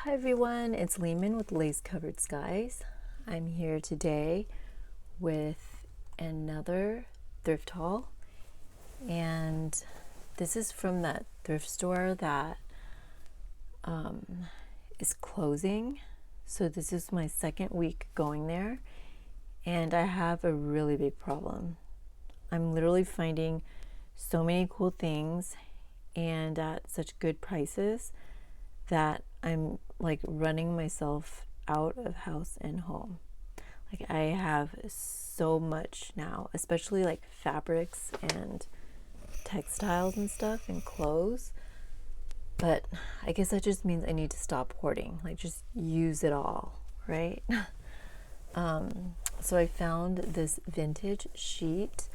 Hi everyone, it's Lehman with Lace Covered Skies. I'm here today with another thrift haul, and this is from that thrift store that is closing. So this is my second week going there, and I have a really big problem. I'm literally finding so many cool things and at such good prices that I'm like running myself out of house and home. Like I have so much now, especially like fabrics and textiles and stuff and clothes. But I guess that just means I need to stop hoarding, like just use it all, right? So I found this vintage sheet.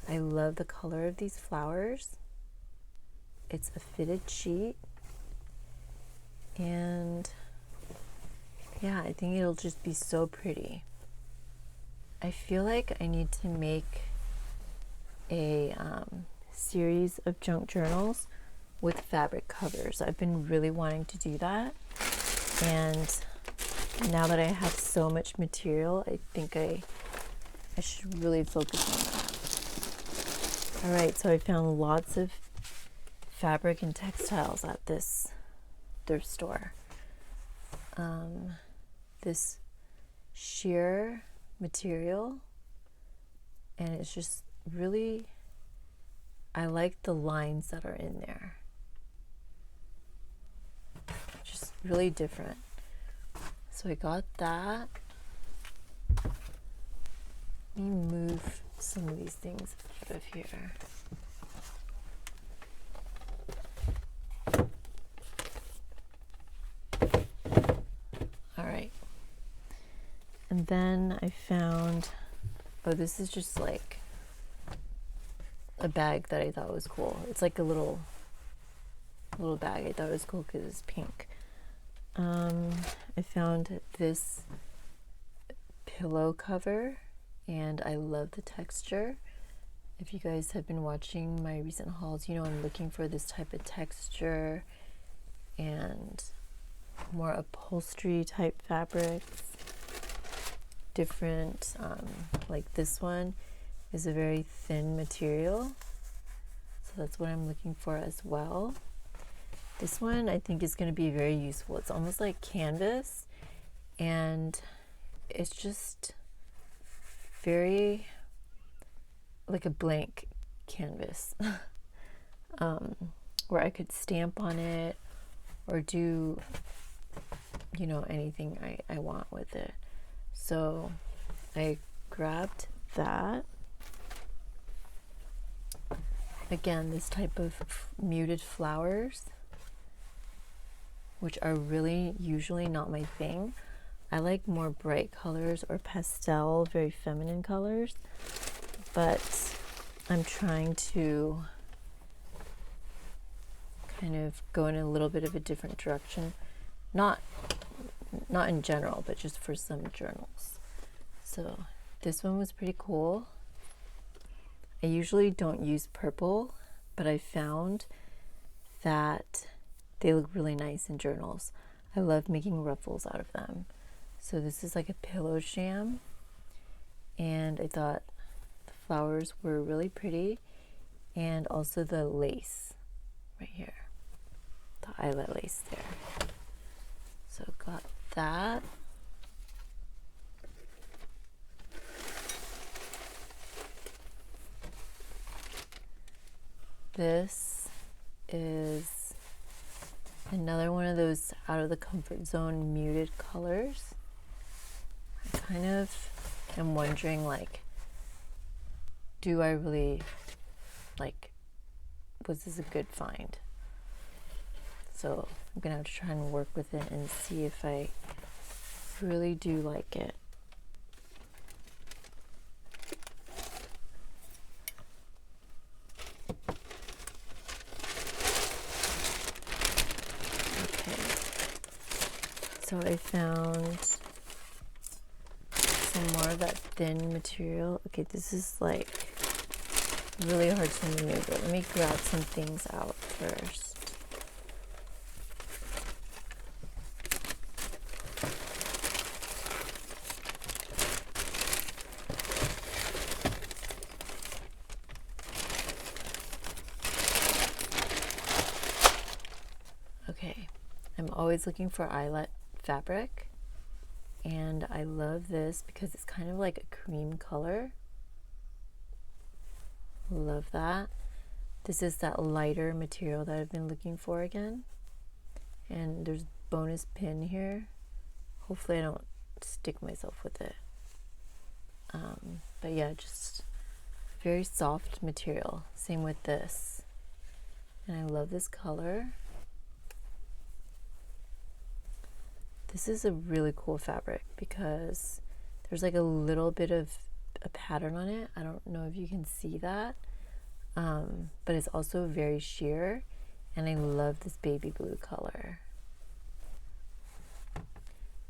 I love the color of these flowers. It's a fitted sheet. And yeah, I think it'll just be so pretty. I feel like I need to make a series of junk journals with fabric covers. I've been really wanting to do that, and now that I have so much material, I think I should really focus on that. All right, so I found lots of fabric and textiles at this thrift store. This sheer material, and it's just really, I like the lines that are in there, just really different. So I got that. Let me move some of these things out of here. And then I found, oh, this is just like a bag that I thought was cool. It's like a little bag. I thought it was cool because it's pink. I found this pillow cover, and I love the texture. If you guys have been watching my recent hauls, you know I'm looking for this type of texture and more upholstery type fabrics. Different, like this one is a very thin material, so that's what I'm looking for as well. This one I think is going to be very useful. It's almost like canvas, and it's just very like a blank canvas where I could stamp on it or do, you know, anything I want with it. So I grabbed that. Again, this type of muted flowers, which are really usually not my thing. I like more bright colors or pastel, very feminine colors, but I'm trying to kind of go in a little bit of a different direction. Not in general, but just for some journals. So this one was pretty cool. I usually don't use purple, but I found that they look really nice in journals. I love making ruffles out of them. So this is like a pillow sham, and I thought the flowers were really pretty, and also the lace right here, the eyelet lace there. So got that. This is another one of those out of the comfort zone muted colors. I kind of am wondering, like, do I really, like, was this a good find? So I'm gonna have to try and work with it and see if I really do like it. Okay, so I found some more of that thin material. Okay, this is like really hard to maneuver. Let me grab some things out first. Okay, I'm always looking for eyelet fabric, and I love this because it's kind of like a cream color. Love that. This is that lighter material that I've been looking for again, and there's bonus pin here. Hopefully I don't stick myself with it. But yeah, just very soft material. Same with this. And I love this color. This is a really cool fabric because there's like a little bit of a pattern on it. I don't know if you can see that. But it's also very sheer, and I love this baby blue color.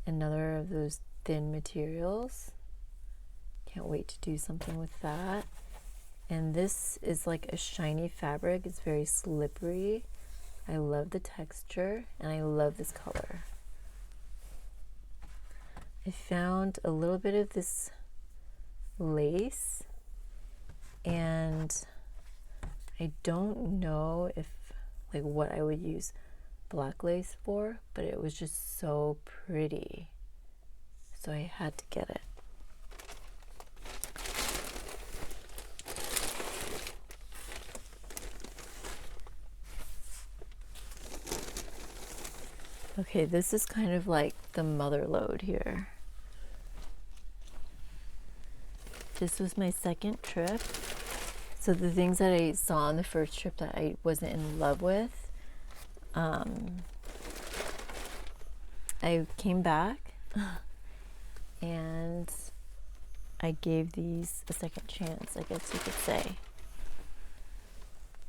Another of those thin materials. Can't wait to do something with that. And this is like a shiny fabric. It's very slippery. I love the texture, and I love this color. I found a little bit of this lace, and I don't know if like what I would use black lace for, but it was just so pretty, so I had to get it. Okay, this is kind of like the mother load here. This was my second trip. So the things that I saw on the first trip that I wasn't in love with, I came back and I gave these a second chance, I guess you could say.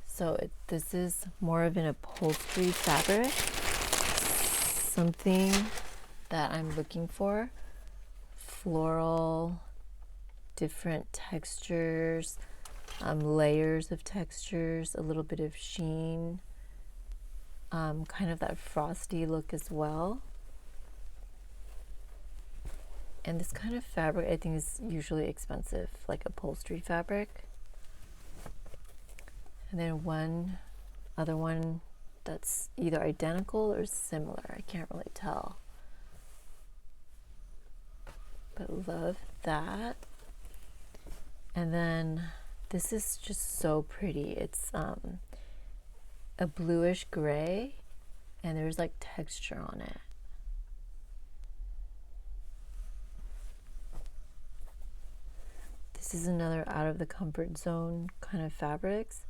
So this is more of an upholstery fabric, something that I'm looking for. Floral, different textures, layers of textures, a little bit of sheen, kind of that frosty look as well. And this kind of fabric I think is usually expensive, like upholstery fabric. And then one other one that's either identical or similar. I can't really tell. But love that. And then this is just so pretty. It's a bluish gray, and there's like texture on it. This is another out of the comfort zone kind of fabrics.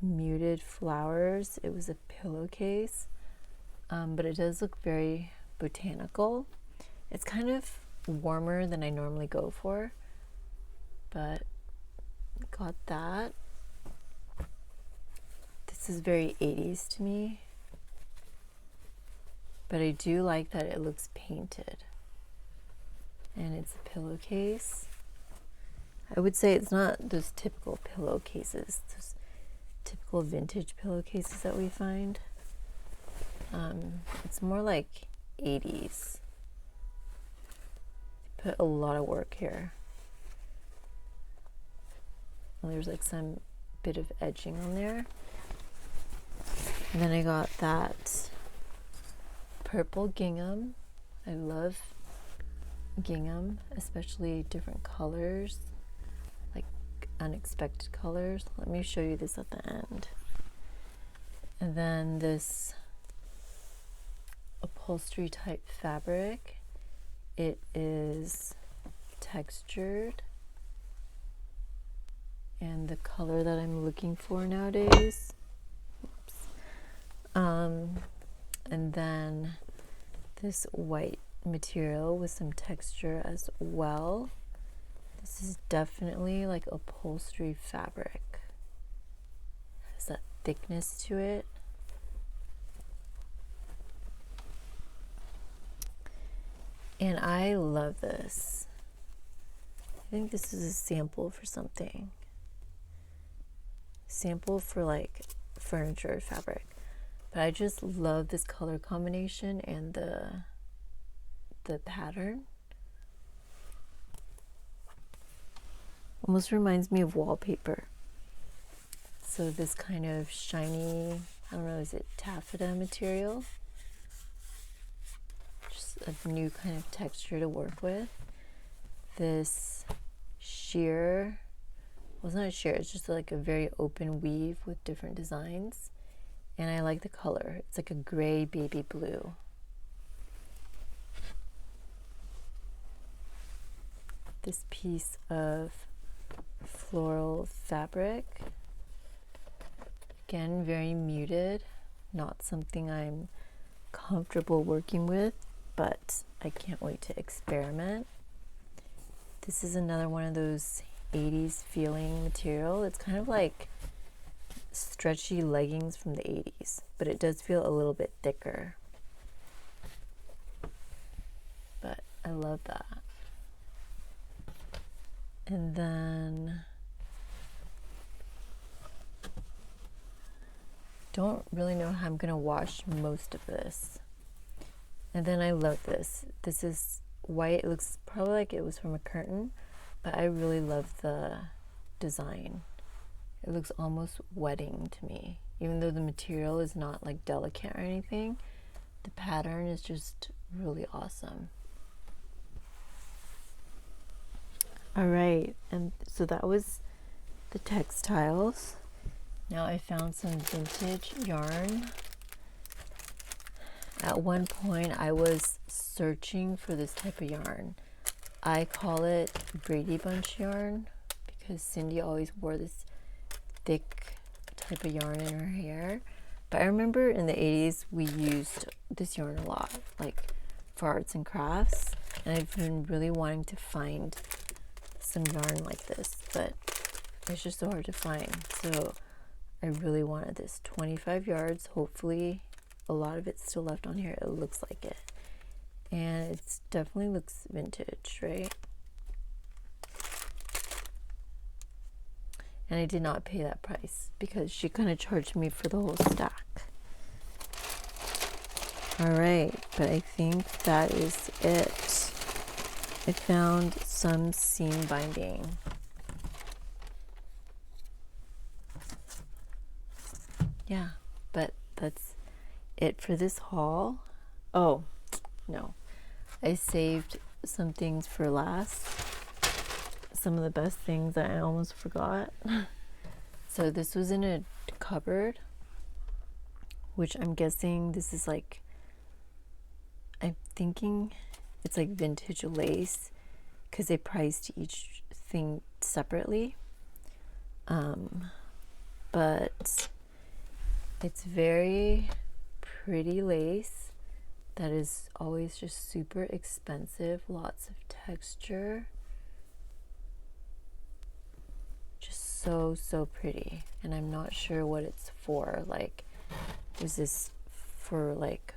Muted flowers. It was a pillowcase, but it does look very botanical. It's kind of warmer than I normally go for, but got that. This is very 80s to me, but I do like that it looks painted, and it's a pillowcase. I would say it's not those typical pillowcases, those typical vintage pillowcases that we find. It's more like 80s. Put a lot of work here. And there's like some bit of edging on there. And then I got that purple gingham. I love gingham, especially different colors, like unexpected colors. Let me show you this at the end. And then this upholstery type fabric. It is textured, and the color that I'm looking for nowadays. Oops. And then this white material with some texture as well. This is definitely like upholstery fabric. Has that thickness to it. And I love this. I think this is a sample for something. Sample for like furniture fabric. But I just love this color combination and the pattern. Almost reminds me of wallpaper. So this kind of shiny I don't know, is it taffeta material? Just a new kind of texture to work with. This sheer, well, it's not a sheer, it's just like a very open weave with different designs. And I like the color. It's like a gray baby blue. This piece of floral fabric, again, very muted, not something I'm comfortable working with, but I can't wait to experiment. This is another one of those 80s feeling material. It's kind of like stretchy leggings from the 80s, but it does feel a little bit thicker. But I love that. And then don't really know how I'm gonna wash most of this. And then I love this. This is white. It looks probably like it was from a curtain, but I really love the design. It looks almost wedding to me, even though the material is not like delicate or anything. The pattern is just really awesome. All right, and so that was the textiles. Now I found some vintage yarn. At one point I was searching for this type of yarn. I call it Brady Bunch yarn because Cindy always wore this thick type of yarn in her hair. But I remember in the 80s we used this yarn a lot, like for arts and crafts, and I've been really wanting to find some yarn like this, but it's just so hard to find. So I really wanted this. 25 yards, hopefully a lot of it's still left on here. It looks like it, and it definitely looks vintage, right? And I did not pay that price because she kind of charged me for the whole stack. All right, but I think that is it. I found some seam binding. Yeah, but that's it for this haul. Oh, no. I saved some things for last. Some of the best things that I almost forgot. So this was in a cupboard, which I'm guessing this is like, I'm thinking it's like vintage lace because they priced each thing separately. But it's very pretty lace that is always just super expensive, lots of texture. Just so pretty, and I'm not sure what it's for. Like, is this for like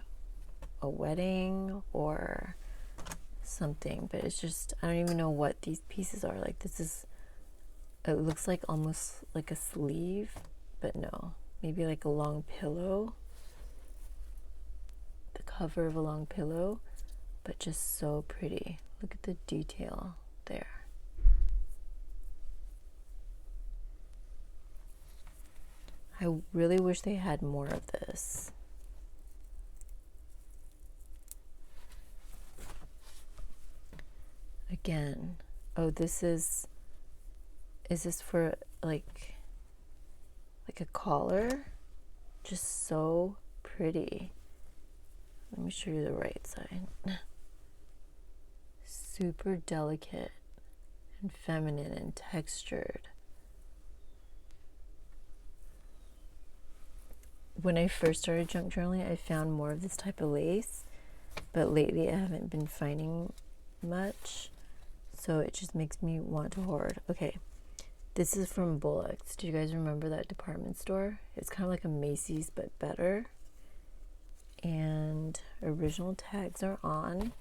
a wedding or something? But it's just, I don't even know what these pieces are. Like, this is, it looks like almost like a sleeve, but no, maybe like a long pillow, the cover of a long pillow, but just so pretty. Look at the detail there. I really wish they had more of this. Again, oh, this is this for like a collar? Just so pretty. Let me show you the right side. Super delicate and feminine and textured. When I first started junk journaling, I found more of this type of lace, but lately I haven't been finding much, so it just makes me want to hoard. Okay, this is from Bullock's. Do you guys remember that department store? It's kind of like a Macy's, but better. And original tags are on.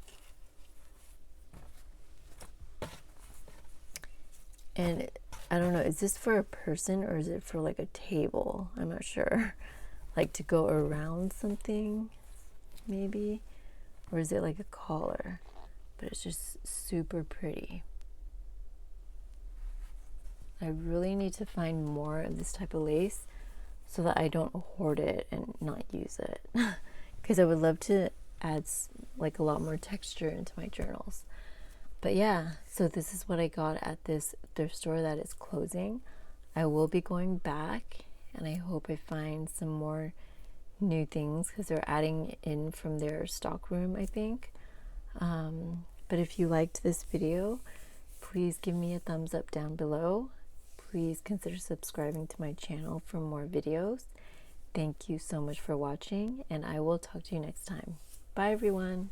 And I don't know, is this for a person or is it for like a table? I'm not sure. Like to go around something, maybe? Or is it like a collar? But it's just super pretty. I really need to find more of this type of lace so that I don't hoard it and not use it. Because I would love to add like a lot more texture into my journals. But yeah, so this is what I got at this thrift store that is closing. I will be going back, and I hope I find some more new things because they're adding in from their stock room, I think. But if you liked this video, please give me a thumbs up down below. Please consider subscribing to my channel for more videos. Thank you so much for watching, and I will talk to you next time. Bye everyone.